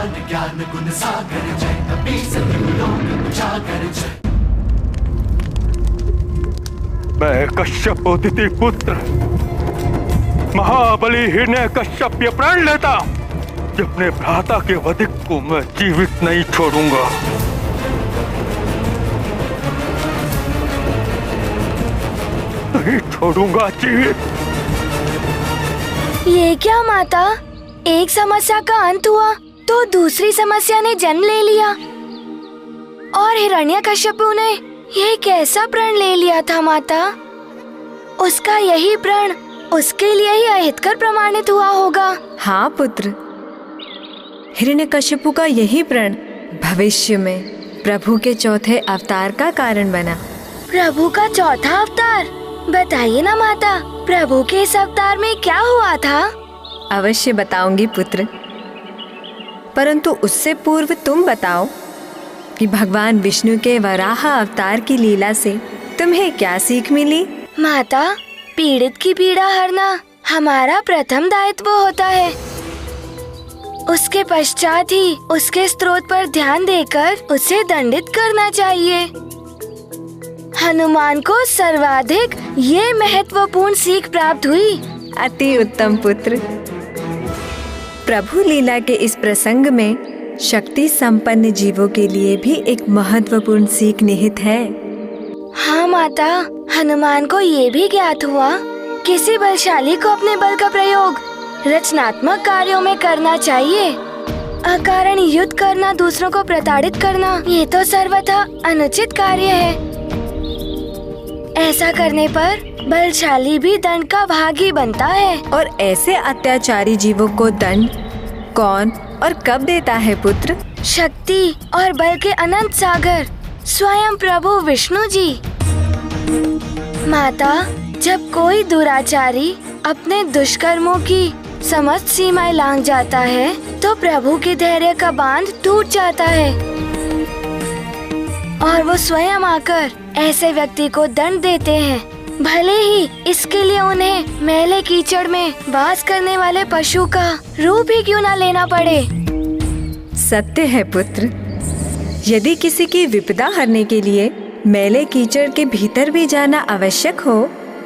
महान ज्ञान गुण सागर जय, कपि सतिलोक उजागर जय। मैं कश्यप उदिति पुत्र महाबली हिरण्यकश्यप ये प्रण लेता कि अपने भ्राता के वधिक को मैं जीवित नहीं छोड़ूंगा। नहीं छोड़ूंगा जीवित। ये क्या माता, एक समस्या का अंत हुआ तो दूसरी समस्या ने जन्म ले लिया। और हिरण्यकश्यपु ने ये कैसा प्रण ले लिया था माता? उसका यही प्रण उसके लिए ही अहितकर प्रमाणित हुआ होगा। हाँ पुत्र, हिरण्यकश्यपु का यही प्रण भविष्य में प्रभु के चौथे अवतार का कारण बना। प्रभु का चौथा अवतार? बताइए ना माता, प्रभु के इस अवतार में क्या हुआ था? अवश्य बताऊंगी पुत्र, परंतु उससे पूर्व तुम बताओ कि भगवान विष्णु के वराह अवतार की लीला से तुम्हें क्या सीख मिली? माता, पीड़ित की पीड़ा हरना हमारा प्रथम दायित्व होता है। उसके पश्चात ही उसके स्रोत पर ध्यान देकर उसे दंडित करना चाहिए। हनुमान को सर्वाधिक ये महत्वपूर्ण सीख प्राप्त हुई। अति उत्तम पुत्र। प्रभु लीला के इस प्रसंग में शक्ति संपन्न जीवों के लिए भी एक महत्वपूर्ण सीख निहित है। हाँ माता, हनुमान को ये भी ज्ञात हुआ किसी बलशाली को अपने बल का प्रयोग रचनात्मक कार्यों में करना चाहिए। अकारण युद्ध करना, दूसरों को प्रताड़ित करना, ये तो सर्वथा अनुचित कार्य है। ऐसा करने पर बलशाली भी दंड का भागी बनता है। और ऐसे अत्याचारी जीवों को दंड कौन और कब देता है पुत्र? शक्ति और बल के अनंत सागर स्वयं प्रभु विष्णु जी। माता, जब कोई दुराचारी अपने दुष्कर्मों की समस्त सीमाएं लांघ जाता है तो प्रभु के धैर्य का बांध टूट जाता है और वो स्वयं आकर ऐसे व्यक्ति को दंड देते हैं, भले ही इसके लिए उन्हें मैले कीचड़ में वास करने वाले पशु का रूप ही क्यों न लेना पड़े। सत्य है पुत्र, यदि किसी की विपदा हरने के लिए मैले कीचड़ के भीतर भी जाना आवश्यक हो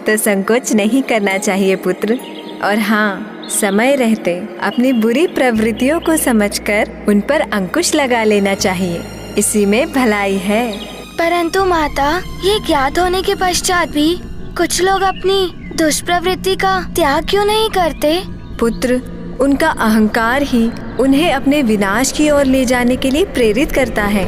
तो संकोच नहीं करना चाहिए पुत्र। और हाँ, समय रहते अपनी बुरी प्रवृत्तियों को समझकर उन पर अंकुश लगा लेना चाहिए, इसी में भलाई है। परंतु माता, ये ज्ञात होने के पश्चात भी कुछ लोग अपनी दुष्प्रवृत्ति का त्याग क्यों नहीं करते? पुत्र, उनका अहंकार ही उन्हें अपने विनाश की ओर ले जाने के लिए प्रेरित करता है।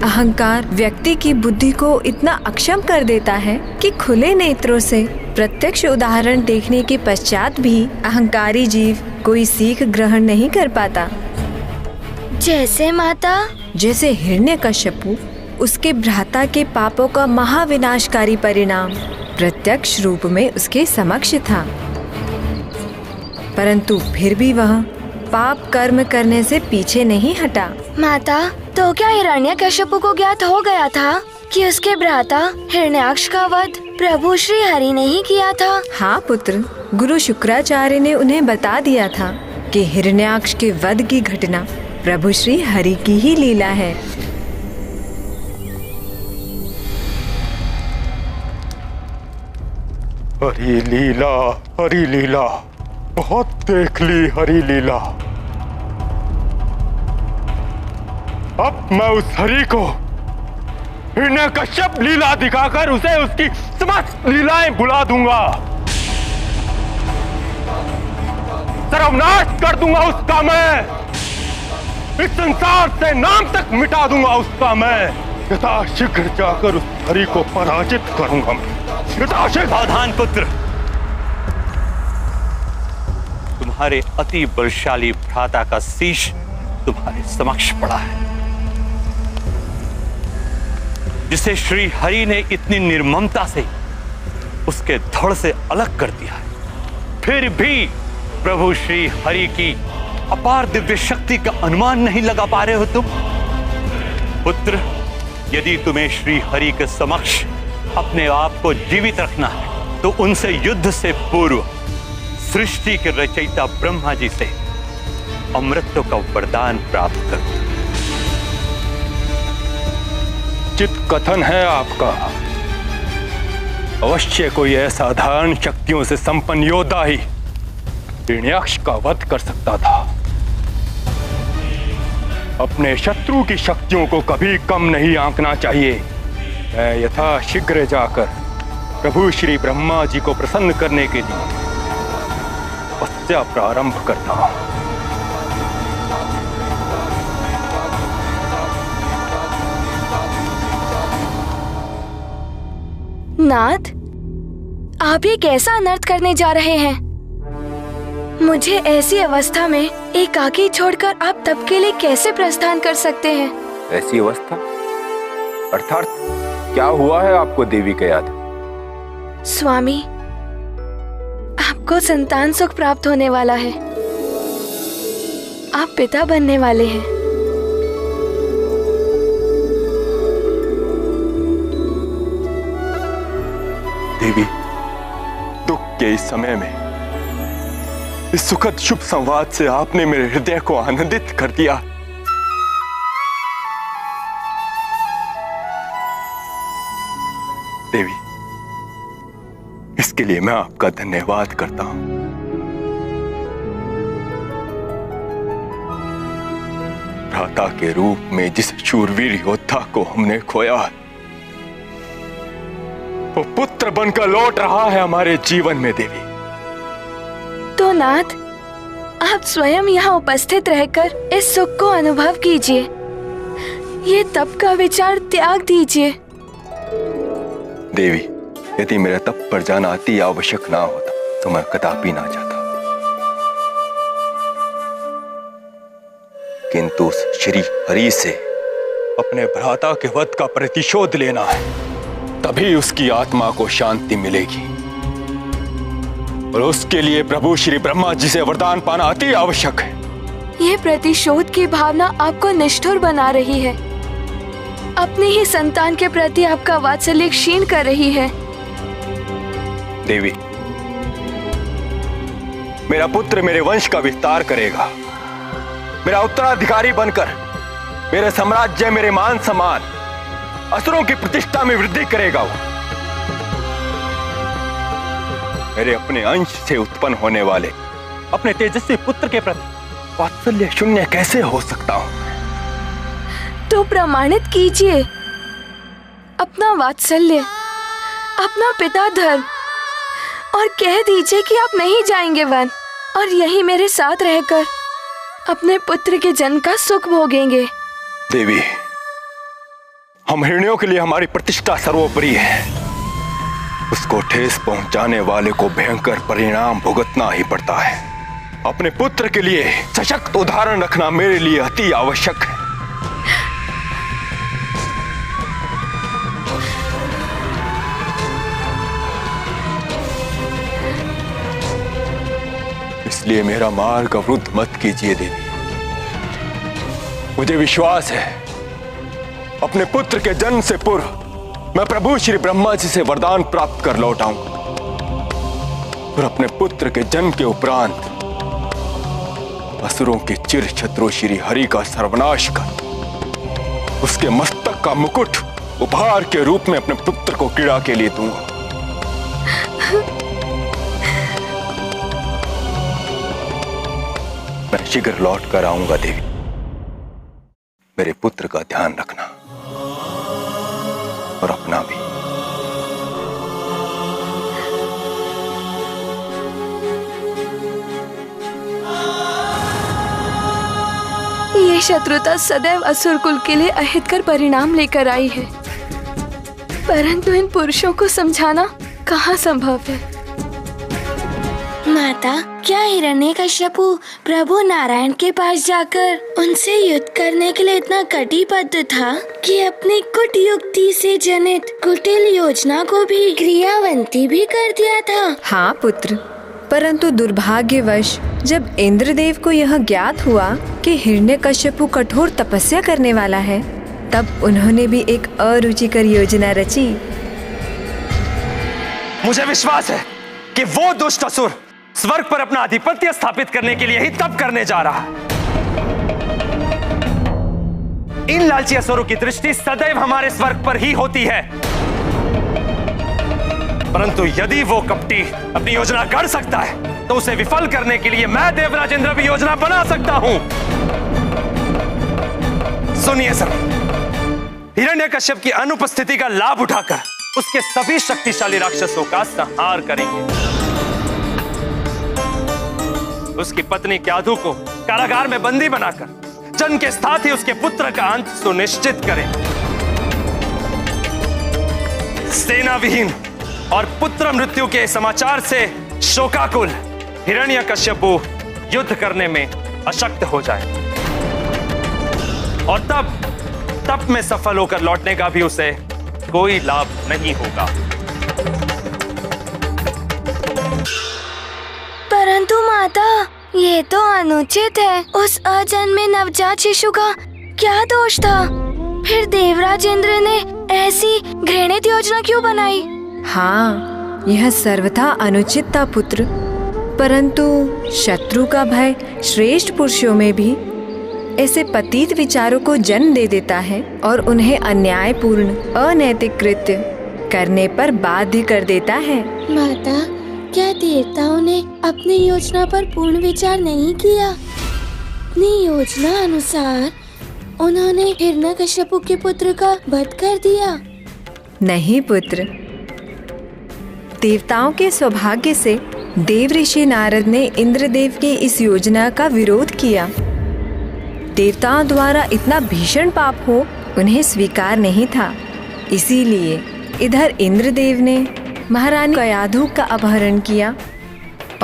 अहंकार व्यक्ति की बुद्धि को इतना अक्षम कर देता है कि खुले नेत्रों से प्रत्यक्ष उदाहरण देखने के पश्चात भी अहंकारी जीव कोई सीख ग्रहण नहीं कर पाता। जैसे माता? जैसे हिरण्यकश्यपु, उसके भ्राता के पापों का महाविनाशकारी परिणाम प्रत्यक्ष रूप में उसके समक्ष था, परंतु फिर भी वह पाप कर्म करने से पीछे नहीं हटा। माता, तो क्या हिरण्यकश्यपु को ज्ञात हो गया था कि उसके भ्राता हिरण्याक्ष का वध प्रभु श्री हरि ने ही किया था? हाँ पुत्र, गुरु शुक्राचार्य ने उन्हें बता दिया था कि हिरण्याक्ष के वध की घटना प्रभु श्री हरि की ही लीला है। हरि लीला, हरि लीला, बहुत देख ली हरि लीला। अब मैं उस हरि को हिरण्यकश्यप लीला दिखाकर उसे उसकी समस्त लीलाएं भुला दूंगा, सर्वनाश कर दूंगा उसका। मैं इस संसार से नाम तक मिटा दूंगा उसका। मैं यथाशीघ्र जाकर उस हरि को पराजित करूंगा। सावधान पुत्र, तुम्हारे अति बलशाली भ्राता का शीश तुम्हारे समक्ष पड़ा है, जिसे श्री हरि ने इतनी निर्ममता से उसके धड़ से अलग कर दिया है। फिर भी प्रभु श्री हरि की अपार दिव्य शक्ति का अनुमान नहीं लगा पा रहे हो तुम? पुत्र, यदि तुम्हें श्री हरि के समक्ष अपने आप को जीवित रखना है तो उनसे युद्ध से पूर्व सृष्टि के रचयिता ब्रह्मा जी से अमृतत्व का वरदान प्राप्त करूं। चित कथन है आपका। अवश्य कोई असाधारण शक्तियों से संपन्न योद्धा ही हिरण्याक्ष का वध कर सकता था। अपने शत्रु की शक्तियों को कभी कम नहीं आंकना चाहिए। मैं यथाशीघ्र जाकर प्रभु श्री ब्रह्मा जी को प्रसन्न करने के लिए तपस्या प्रारंभ करता हूं। नाथ, आप ये कैसा अनर्थ करने जा रहे हैं? मुझे ऐसी अवस्था में एकाकी छोड़कर आप तब के लिए कैसे प्रस्थान कर सकते हैं? ऐसी अवस्था अर्थात क्या हुआ है आपको देवी के याद? स्वामी, आपको संतान सुख प्राप्त होने वाला है। आप पिता बनने वाले हैं। देवी, दुख के इस समय में इस सुखद शुभ संवाद से आपने मेरे हृदय को आनंदित कर दिया। देवी, इसके लिए मैं आपका धन्यवाद करता हूं। भ्राता के रूप में जिस शूरवीर योद्धा को हमने खोया, वो पुत्र बनकर लौट रहा है हमारे जीवन में। देवी, तो नाथ, आप स्वयं यहाँ उपस्थित रहकर इस सुख को अनुभव कीजिए। ये तप का विचार त्याग दीजिए। देवी, यदि मेरा तप पर जाना अति आवश्यक ना होता तो मैं कदापि ना जाता, किंतु उस श्री हरि से अपने भ्राता के वध का प्रतिशोध लेना है, तभी उसकी आत्मा को शांति मिलेगी। और उसके लिए प्रभु श्री ब्रह्मा जी से वरदान पाना अति आवश्यक है। ये प्रतिशोध की भावना आपको निष्ठुर बना रही है। अपने ही संतान के प्रति आपका वात्सल्य क्षीण कर रही है। देवी, मेरा पुत्र मेरे वंश का विस्तार करेगा। मेरा उत्तराधिकारी बनकर मेरे साम्राज्य, मेरे मान सम्मान, असुरों की प्रतिष्ठा में वृद्धि करेगा। वो मेरे अपने अंश से उत्पन्न होने वाले अपने तेजस्वी पुत्र के प्रति वात्सल्य शून्य कैसे हो सकता हूं? तो प्रमाणित कीजिए अपना वात्सल्य, अपना पिता धर्म, और कह दीजिए कि आप नहीं जाएंगे वन, और यहीं मेरे साथ रहकर अपने पुत्र के जन्म का सुख भोगेंगे। देवी, हम हिरण्यों के लिए हमारी प्रतिष्ठा सर्वोपरि है। उसको ठेस पहुंचाने वाले को भयंकर परिणाम भुगतना ही पड़ता है। अपने पुत्र के लिए सशक्त उदाहरण रखना मेरे लिए अति आवश्यक है। इसलिए मेरा मार्ग अवरुद्ध मत कीजिए देवी। मुझे विश्वास है अपने पुत्र के जन्म से पूर्व मैं प्रभु श्री ब्रह्मा जी से वरदान प्राप्त कर लौटाऊं, और अपने पुत्र के जन्म के उपरांत असुरों के चिर शत्रु श्री हरि का सर्वनाश कर उसके मस्तक का मुकुट उपहार के रूप में अपने पुत्र को क्रीड़ा के लिए दूंगा। मैं शीघ्र लौट कर आऊंगा देवी। मेरे पुत्र का ध्यान रखना और अपना भी। ये शत्रुता सदैव असुर कुल के लिए अहितकर परिणाम लेकर आई है, परंतु इन पुरुषों को समझाना कहाँ संभव है। माता, क्या हिरण्यकश्यपु प्रभु नारायण के पास जाकर उनसे युद्ध करने के लिए इतना कटिबद्ध था कि अपनी कुट युक्ति से जनित कुटिल योजना को भी क्रियावंती भी कर दिया था? हाँ पुत्र, परंतु दुर्भाग्यवश जब इंद्रदेव को यह ज्ञात हुआ कि हिरण्यकश्यपु कठोर तपस्या करने वाला है, तब उन्होंने भी एक अरुचिकर योजना रची। मुझे विश्वास है कि वो दुष्ट असुर स्वर्ग पर अपना आधिपत्य स्थापित करने के लिए ही तप करने जा रहा है। इन लालची असुरों की दृष्टि सदैव हमारे स्वर्ग पर ही होती है, परंतु यदि वो कपटी अपनी योजना कर सकता है तो उसे विफल करने के लिए मैं देवराज इंद्र भी योजना बना सकता हूं। सुनिए सब, हिरण्यकश्यप की अनुपस्थिति का लाभ उठाकर उसके सभी शक्तिशाली राक्षसों का संहार करेंगे। उसकी पत्नी क्याधु को कारागार में बंदी बनाकर जन्म के साथ ही उसके पुत्र का अंत सुनिश्चित करें। सेना विहीन और पुत्र मृत्यु के समाचार से शोकाकुल हिरण्यकश्यपु युद्ध करने में अशक्त हो जाए और तप में सफल होकर लौटने का भी उसे कोई लाभ नहीं होगा। परंतु माता, ये तो अनुचित है। उस अजन्मे नवजात शिशु का क्या दोष था? फिर देवराज इंद्र ने ऐसी घृणित योजना क्यों बनाई? हाँ, यह सर्वथा अनुचित था पुत्र, परंतु शत्रु का भय श्रेष्ठ पुरुषों में भी ऐसे पतित विचारों को जन्म दे देता है और उन्हें अन्यायपूर्ण अनैतिक कृत्य करने पर बाध्य कर देता है। माता, क्या देवताओं ने अपनी योजना पर पूर्ण विचार नहीं किया? अपनी योजना अनुसार उन्होंने हिरण्यकश्यपु के पुत्र का वध कर दिया। नहीं पुत्र, देवताओं के सौभाग्य से देव ऋषि नारद ने इंद्रदेव की इस योजना का विरोध किया। देवताओं द्वारा इतना भीषण पाप हो उन्हें स्वीकार नहीं था, इसीलिए इधर इंद्रदेव ने महारानी क्याधु का अपहरण किया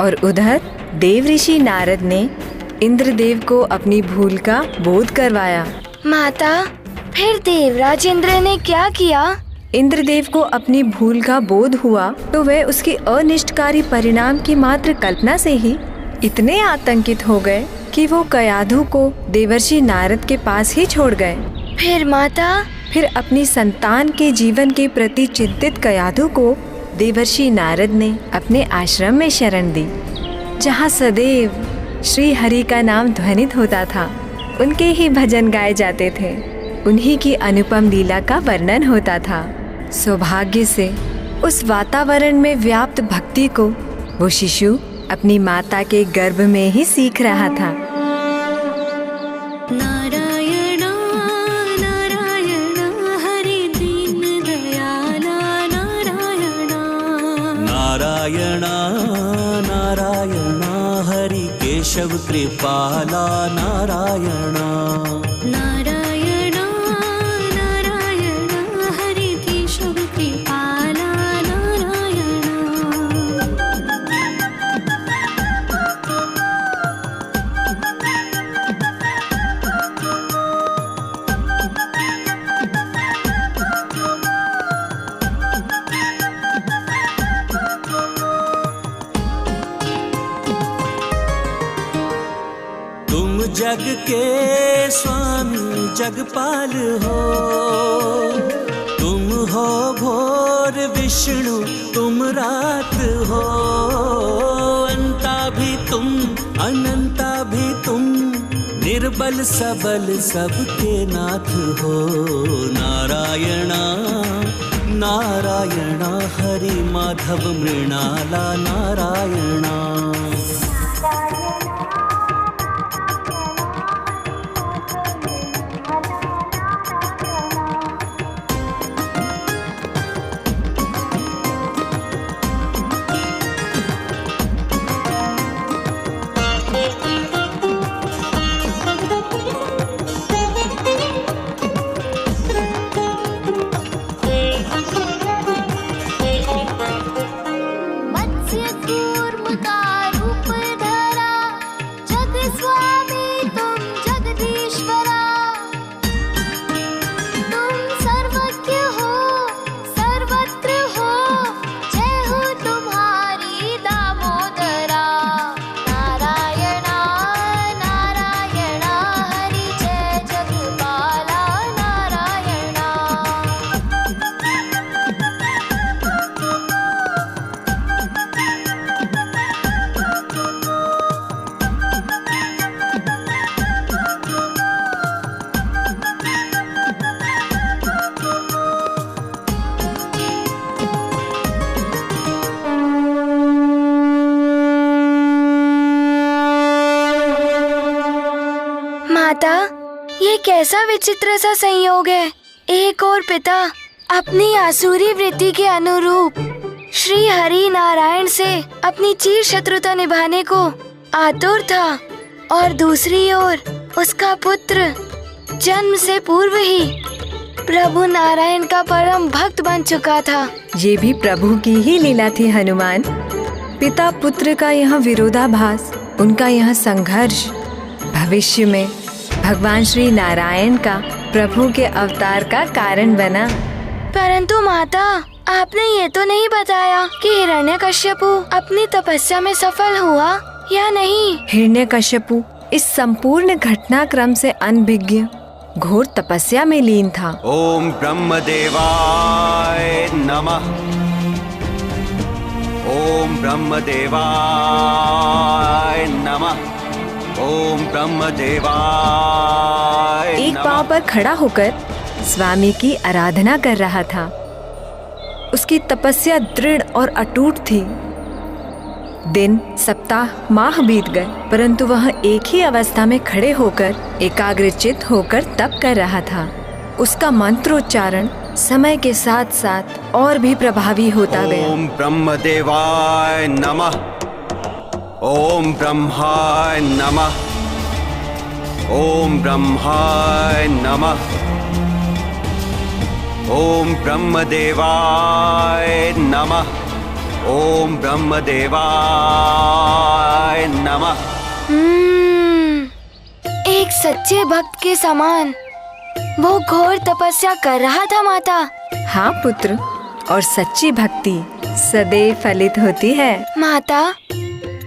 और उधर देव ऋषि नारद ने इंद्रदेव को अपनी भूल का बोध करवाया। माता, फिर देवराज इंद्र ने क्या किया? इंद्रदेव को अपनी भूल का बोध हुआ तो वह उसके अनिष्टकारी परिणाम की मात्र कल्पना से ही इतने आतंकित हो गए कि वो क्याधु को देवर्षि नारद के पास ही छोड़ गए। फिर माता? फिर अपनी संतान के जीवन के प्रति चिंतित क्याधु को देवर्षि नारद ने अपने आश्रम में शरण दी, जहाँ सदैव श्री हरि का नाम ध्वनित होता था। उनके ही भजन गाए जाते थे, उन्हीं की अनुपम लीला का वर्णन होता था। सौभाग्य से उस वातावरण में व्याप्त भक्ति को वो शिशु अपनी माता के गर्भ में ही सीख रहा था। नारायण नारायण हरि दीन दयाला नारायण नारायण नारायण हरि केशव कृपाला नारायण नारायण नारायण हरि केशव कृपाला नारायण तुम जग के स्वामी जगपाल हो, तुम हो भोर विष्णु तुम रात हो, अंता भी तुम अनंता भी तुम, निर्बल सबल सबके नाथ हो। नारायणा नारायणा हरि माधव मृणाला नारायणा मत्स्य कूर्म दारुक माता, ये कैसा विचित्र सा संयोग है। एक और पिता अपनी आसुरी वृत्ति के अनुरूप श्री हरि नारायण से अपनी चिर शत्रुता निभाने को आतुर था, और दूसरी ओर उसका पुत्र जन्म से पूर्व ही प्रभु नारायण का परम भक्त बन चुका था। ये भी प्रभु की ही लीला थी हनुमान। पिता पुत्र का यह विरोधाभास, उनका यह संघर्ष भविष्य में भगवान श्री नारायण का प्रभु के अवतार का कारण बना। परंतु माता, आपने ये तो नहीं बताया कि हिरण्यकश्यपु अपनी तपस्या में सफल हुआ या नहीं। हिरण्यकश्यपु इस संपूर्ण घटनाक्रम से अनभिज्ञ घोर तपस्या में लीन था। ओम ब्रह्मदेवाय नमः। ओम ब्रह्मदेवाय नमः। ओम ब्रह्मदेवाय। एक पांव पर खड़ा होकर स्वामी की आराधना कर रहा था। उसकी तपस्या दृढ़ और अटूट थी। दिन, सप्ताह, माह बीत गए, परंतु वह एक ही अवस्था में खड़े होकर एकाग्रचित्त होकर तप कर रहा था। उसका मंत्रोच्चारण समय के साथ साथ और भी प्रभावी होता गया। ओम ब्रह्मदेवाय नमः। ओम ब्रह्माय नमः। ओम ब्रह्माय नमः। ओम ब्रह्मदेवाय नमः। ओम ब्रह्मदेवाय नमः। एक सच्चे भक्त के समान वो घोर तपस्या कर रहा था माता। हाँ पुत्र, और सच्ची भक्ति सदैव फलित होती है माता।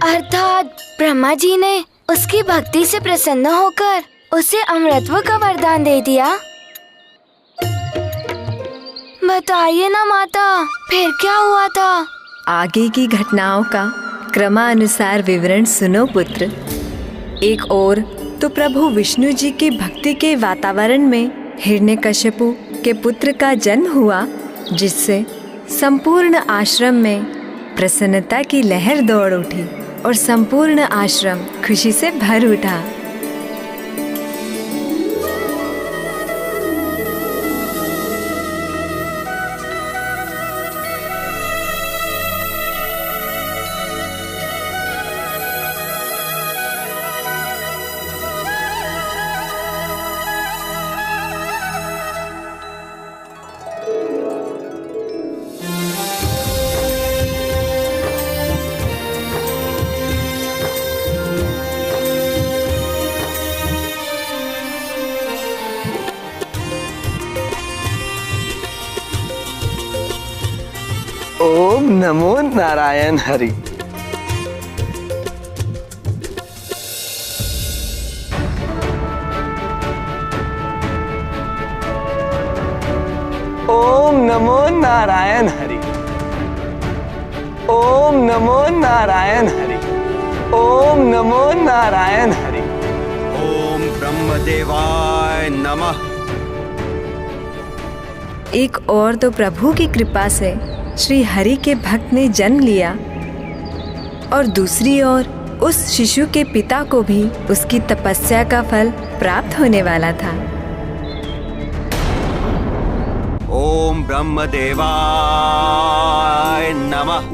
अर्थात ब्रह्मा जी ने उसकी भक्ति से प्रसन्न होकर उसे अमृतत्व का वरदान दे दिया। बताइए ना माता, फिर क्या हुआ था? आगे की घटनाओं का क्रमानुसार विवरण सुनो पुत्र। एक ओर तो प्रभु विष्णु जी की भक्ति के वातावरण में हिरण्यकश्यपु के पुत्र का जन्म हुआ, जिससे संपूर्ण आश्रम में प्रसन्नता की लहर दौड़ उठी और संपूर्ण आश्रम खुशी से भर उठा। ओम नमो नारायण हरि। ओम नमो नारायण हरि। ओम नमो नारायण हरि। ओम नमो नारायण हरि। ओम ब्रह्मदेवाय नमः। एक और तो प्रभु की कृपा से श्री हरि के भक्त ने जन्म लिया, और दूसरी ओर उस शिशु के पिता को भी उसकी तपस्या का फल प्राप्त होने वाला था। ओम ब्रह्मदेवाय नमः।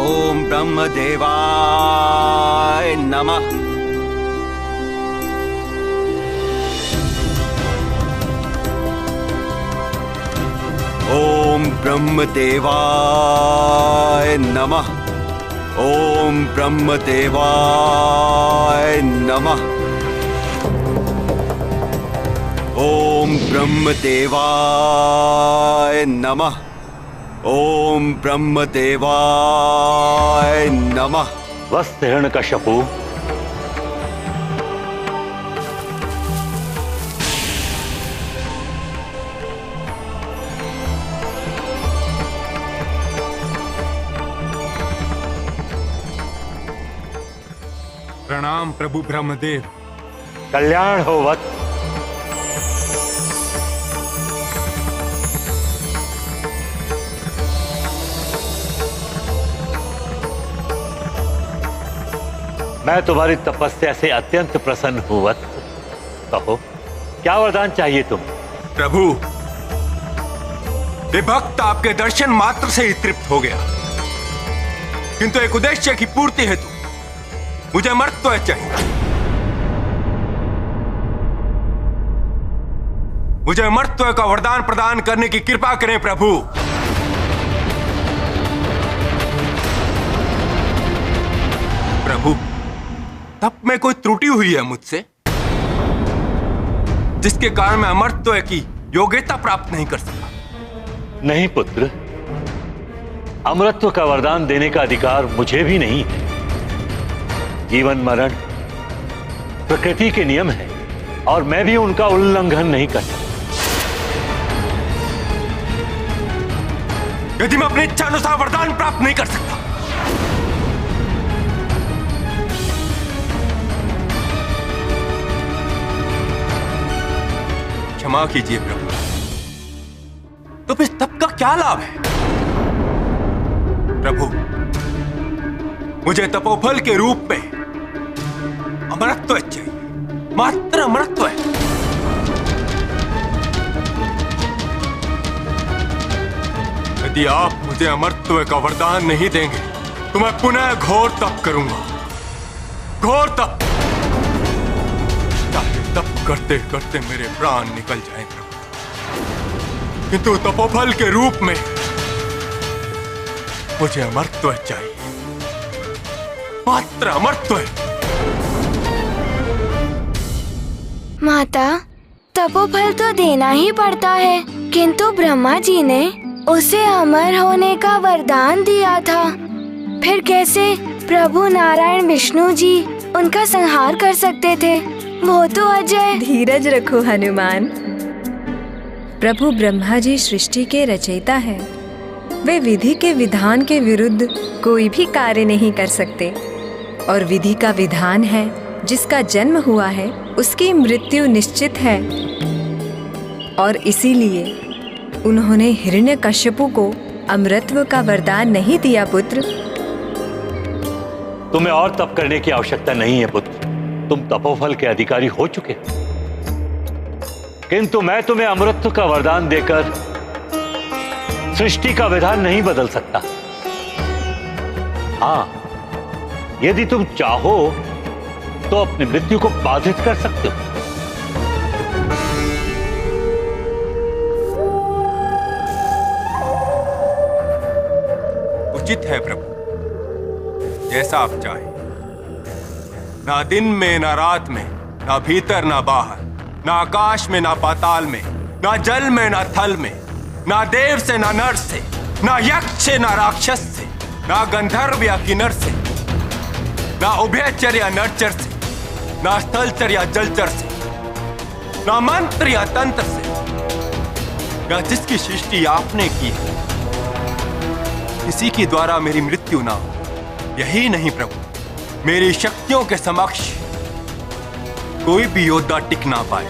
ओम ब्रह्मदेवाय नमः। ओम ब्रह्मदेवाय नमः। ओम ब्रह्मदेवाय नमः। ओम ब्रह्मदेवाय नमः। ओम ब्रह्मदेवाय नमः। वस्त हिरण्यकश्यपु, प्रणाम प्रभु ब्रह्मदेव। कल्याण हो वत्स। मैं तुम्हारी तपस्या से अत्यंत प्रसन्न हूँ वत्स। कहो, क्या वरदान चाहिए तुम? प्रभु, ये भक्त आपके दर्शन मात्र से ही तृप्त हो गया, किंतु एक उद्देश्य की पूर्ति हेतु मुझे अमरत्व चाहिए। मुझे अमरत्व का वरदान प्रदान करने की कृपा करें प्रभु। प्रभु, तब में कोई त्रुटि हुई है मुझसे, जिसके कारण मैं अमरत्व की योग्यता प्राप्त नहीं कर सका? नहीं पुत्र, अमरत्व का वरदान देने का अधिकार मुझे भी नहीं है। जीवन मरण प्रकृति के नियम है और मैं भी उनका उल्लंघन नहीं कर सकता। यदि मैं अपनी इच्छा अनुसार वरदान प्राप्त नहीं कर सकता, क्षमा कीजिए प्रभु, तो फिर तप का क्या लाभ है? प्रभु, मुझे तपोफल के रूप में अमरत्व चाहिए, मात्र अमरत्व है। यदि आप मुझे अमरत्व का वरदान नहीं देंगे तो मैं पुनः घोर तप करूंगा, घोर तप। चाहे तप करते करते मेरे प्राण निकल जाएं प्रभु, किंतु तपोफल के रूप में मुझे अमरत्व चाहिए, मात्र अमरत्व। माता, तपोफल तो देना ही पड़ता है, किंतु ब्रह्मा जी ने उसे अमर होने का वरदान दिया था। फिर कैसे प्रभु नारायण विष्णु जी उनका संहार कर सकते थे? वो तो अजय। धीरज रखो हनुमान। प्रभु ब्रह्मा जी सृष्टि के रचयिता हैं। वे विधि के विधान के विरुद्ध कोई भी कार्य नहीं कर सकते, और विधि का विधान है जिसका जन्म हुआ है उसकी मृत्यु निश्चित है। और इसीलिए उन्होंने हिरण्यकश्यपु को अमरत्व का वरदान नहीं दिया पुत्र। तुम्हें और तप करने की आवश्यकता नहीं है पुत्र, तुम तपोफल के अधिकारी हो चुके। किंतु मैं तुम्हें अमरत्व का वरदान देकर सृष्टि का विधान नहीं बदल सकता। हाँ, यदि तुम चाहो तो अपनी मृत्यु को बाधित कर सकते हो। उचित है प्रभु, जैसा आप चाहें। ना दिन में ना रात में, ना भीतर ना बाहर, ना आकाश में ना पाताल में, ना जल में ना थल में, ना देव से ना नर से, ना यक्ष से ना राक्षस से, ना गंधर्व या किन्नर से, ना उभयचर या नरचर से, ना स्थलचर या जलचर से, ना मंत्र या तंत्र से, ना जिसकी सृष्टि आपने की है किसी के द्वारा मेरी मृत्यु ना हो। यही नहीं प्रभु, मेरी शक्तियों के समक्ष कोई भी योद्धा टिक ना पाए।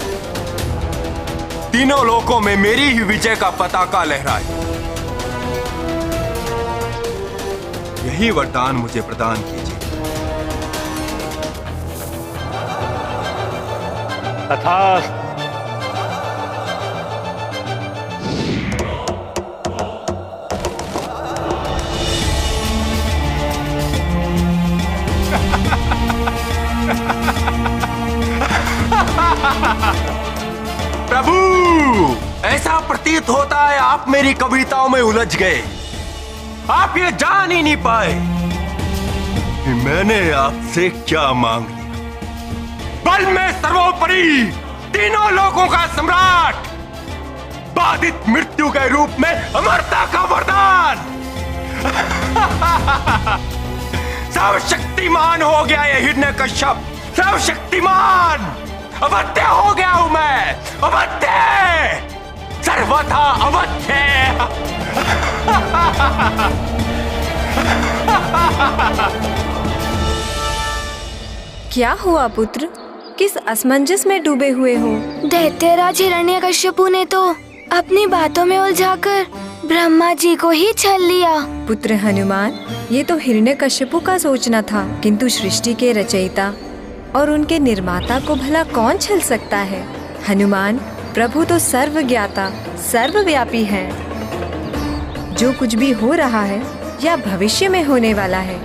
तीनों लोकों में मेरी ही विजय का पताका लहराए। यही वरदान मुझे प्रदान कीजिए। तथास्तु। प्रभु, ऐसा प्रतीत होता है आप मेरी कविताओं में उलझ गए। आप ये जान ही नहीं पाए कि मैंने आपसे क्या मांग लिया। बल में सर्वोपरि, तीनों लोगों का सम्राट, बाधित मृत्यु के रूप में अमरता का वरदान। सर्वशक्तिमान हो गया ये हिरण्यकश्यप, सर्वशक्तिमान। अवध्य हो गया हूं मैं, अवध्य, सर्वथा अवध्य। क्या हुआ पुत्र? किस असमंजस में डूबे हुए हो? दैत्यराज हिरण्यकश्यपु ने तो अपनी बातों में उलझाकर ब्रह्मा जी को ही छल लिया। पुत्र हनुमान, ये तो हिरण्यकश्यपु का सोचना था, किंतु सृष्टि के रचयिता और उनके निर्माता को भला कौन छल सकता है? हनुमान, प्रभु तो सर्वज्ञाता, सर्वव्यापी हैं। जो कुछ भी हो रहा है या भविष्य में होने वाला है,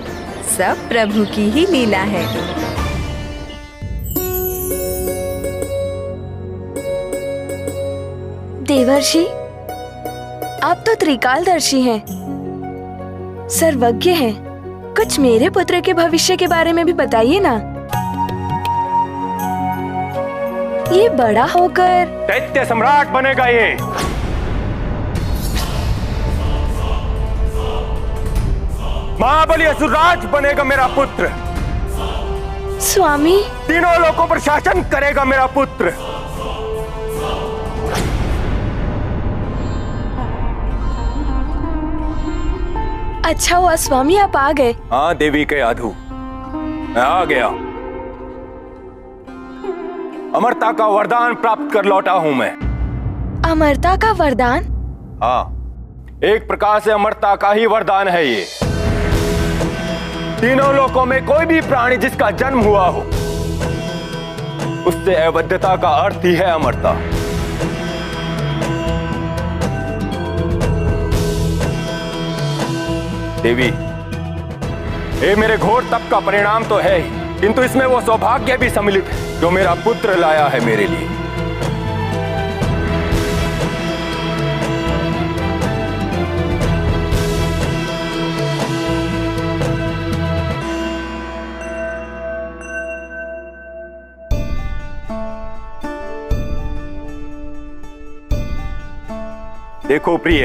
सब प्रभु की ही लीला है। देवर्षि, आप तो त्रिकालदर्शी हैं, सर्वज्ञ हैं। कुछ मेरे पुत्र के भविष्य के बारे में भी बताइए ना। ये बड़ा होकर दैत्य सम्राट बनेगा। ये महाबली असुरराज बनेगा मेरा पुत्र। स्वामी, तीनों लोकों पर शासन करेगा मेरा पुत्र। अच्छा हुआ स्वामी आप आ गए। हाँ देवी के यादू, मैं आ गया। अमरता का वरदान प्राप्त कर लौटा हूं मैं। अमरता का वरदान? हाँ, एक प्रकार से अमरता का ही वरदान है ये। तीनों लोकों में कोई भी प्राणी जिसका जन्म हुआ हो, उससे अवध्यता का अर्थ ही है अमरता। देवी, ये मेरे घोर तप का परिणाम तो है ही, किंतु इसमें वो सौभाग्य भी सम्मिलित है जो मेरा पुत्र लाया है मेरे लिए। देखो प्रिय,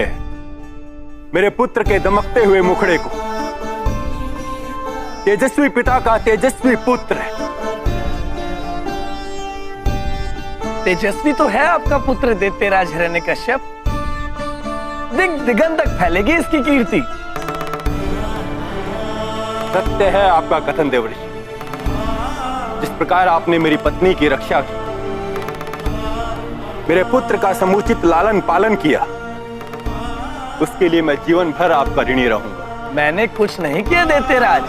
मेरे पुत्र के दमकते हुए मुखड़े को, तेजस्वी पिता का तेजस्वी पुत्र है। तेजस्वी तो है आपका पुत्र दैत्यराज हिरण्यकश्यप। दिगंत तक फैलेगी इसकी कीर्ति। सत्य है आपका कथन देवर्षि। जिस प्रकार आपने मेरी पत्नी की रक्षा की, मेरे पुत्र का समुचित लालन पालन किया, उसके लिए मैं जीवन भर आपका ऋणी रहूंगा। मैंने कुछ नहीं किया दैत्यराज,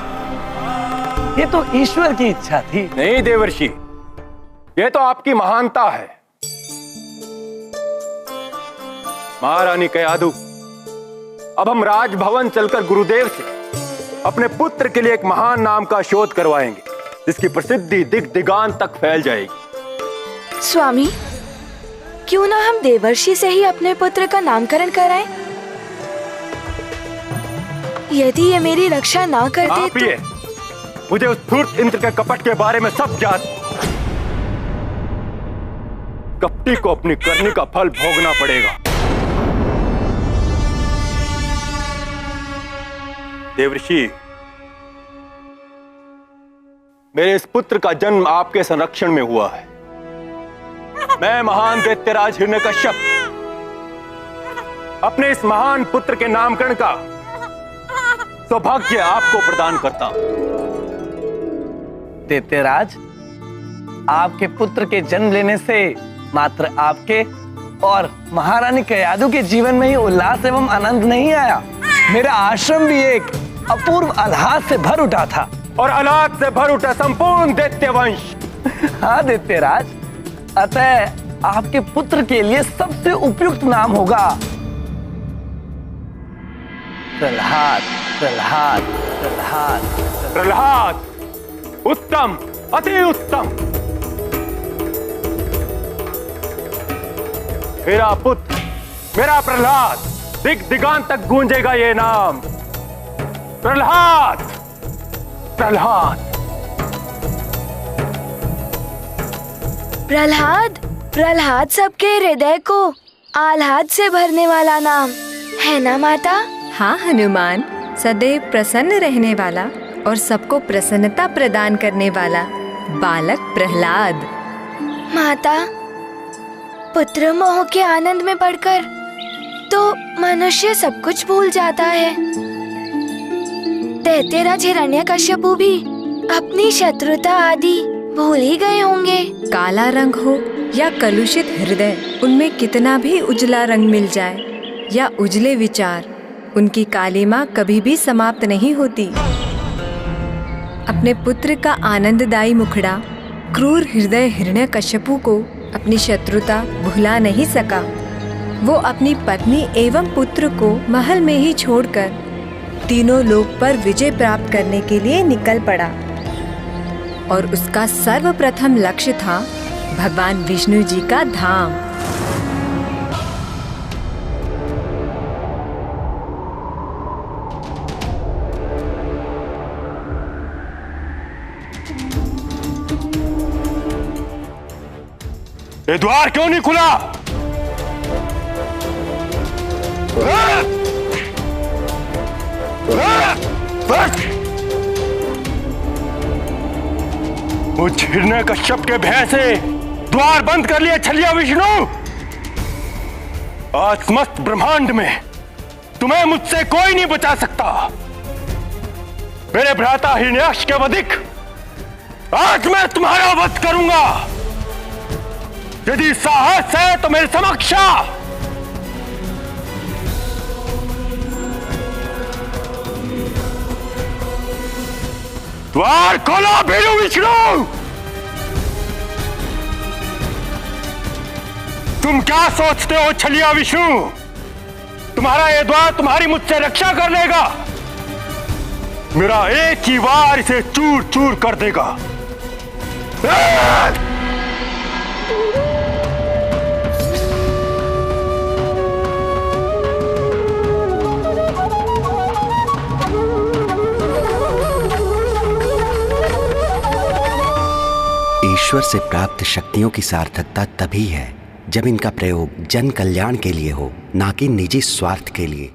ये तो ईश्वर की इच्छा थी। नहीं देवर्षि, ये तो आपकी महानता है। महारानी कयाधु, अब हम राजभवन चलकर गुरुदेव से अपने पुत्र के लिए एक महान नाम का शोध करवाएंगे, जिसकी प्रसिद्धि दिग दिगांत तक फैल जाएगी। स्वामी, क्यों ना हम देवर्षि से ही अपने पुत्र का नामकरण कराएं? यदि ये मेरी रक्षा ना करते तो... मुझे उस धूर्त इंद्र के कपट के बारे में सब ज्ञात। कपटी को अपनी करनी का फल भोगना पड़ेगा। देवर्षि, मेरे इस पुत्र का जन्म आपके संरक्षण में हुआ है। मैं महान दैत्यराज हिरण्यकश्यप अपने इस महान पुत्र के नामकरण का सौभाग्य आपको प्रदान करता हूं। दैत्यराज, आपके पुत्र के जन्म लेने से मात्र आपके और महारानी कयाधु के जीवन में ही उल्लास एवं आनंद नहीं आया, मेरा आश्रम भी एक अपूर्व आह्लाद से भर उठा था। और आह्लाद से भर उठा संपूर्ण दैत्यवंश। हाँ दैत्यराज, अतः आपके पुत्र के लिए सबसे उपयुक्त नाम होगा प्रहलाद। प्रहलाद, प्रहलाद, प्रहलाद, उत्तम, अति उत्तम। मेरा पुत्र, मेरा प्रहलाद, दिग दिगांत तक गूंजेगा ये नाम। प्रहलाद, प्रहलाद। प्रहलाद, प्रहलाद सबके हृदय को आह्लाद से भरने वाला नाम है ना माता? हाँ हनुमान, सदैव प्रसन्न रहने वाला और सबको प्रसन्नता प्रदान करने वाला बालक प्रहलाद। माता, पुत्र मोह के आनंद में पड़कर तो मनुष्य सब कुछ भूल जाता है। दैत्यराज हिरण्यकश्यपु भी अपनी शत्रुता आदि भूल ही गए होंगे। काला रंग हो या कलुषित हृदय, उनमें कितना भी उजला रंग मिल जाए या उजले विचार, उनकी कालिमा कभी भी समाप्त नहीं होती। अपने पुत्र का आनंददायी मुखड़ा क्रूर हृदय हिरण्यकश्यपु को अपनी शत्रुता भुला नहीं सका। वो अपनी पत्नी एवं पुत्र को महल में ही छोड़कर तीनों लोक पर विजय प्राप्त करने के लिए निकल पड़ा और उसका सर्वप्रथम लक्ष्य था भगवान विष्णु जी का धाम। ये द्वार क्यों नहीं खुला? वो हिरण्यकश्यप के भय से द्वार बंद कर लिया छलिया विष्णु। आज समस्त ब्रह्मांड में तुम्हें मुझसे कोई नहीं बचा सकता। मेरे भ्राता हिरण्याक्ष के वधिक आज मैं तुम्हारा वध करूंगा। यदि साहस है तो मेरे समक्ष आ। द्वार खोलो भीरू विष्णु। तुम क्या सोचते हो छलिया विष्णु? तुम्हारा ये द्वार तुम्हारी मुझसे रक्षा कर लेगा? मेरा एक ही वार इसे चूर चूर कर देगा। ईश्वर से प्राप्त शक्तियों की सार्थकता तभी है जब इनका प्रयोग जन कल्याण के लिए हो, ना कि निजी स्वार्थ के लिए।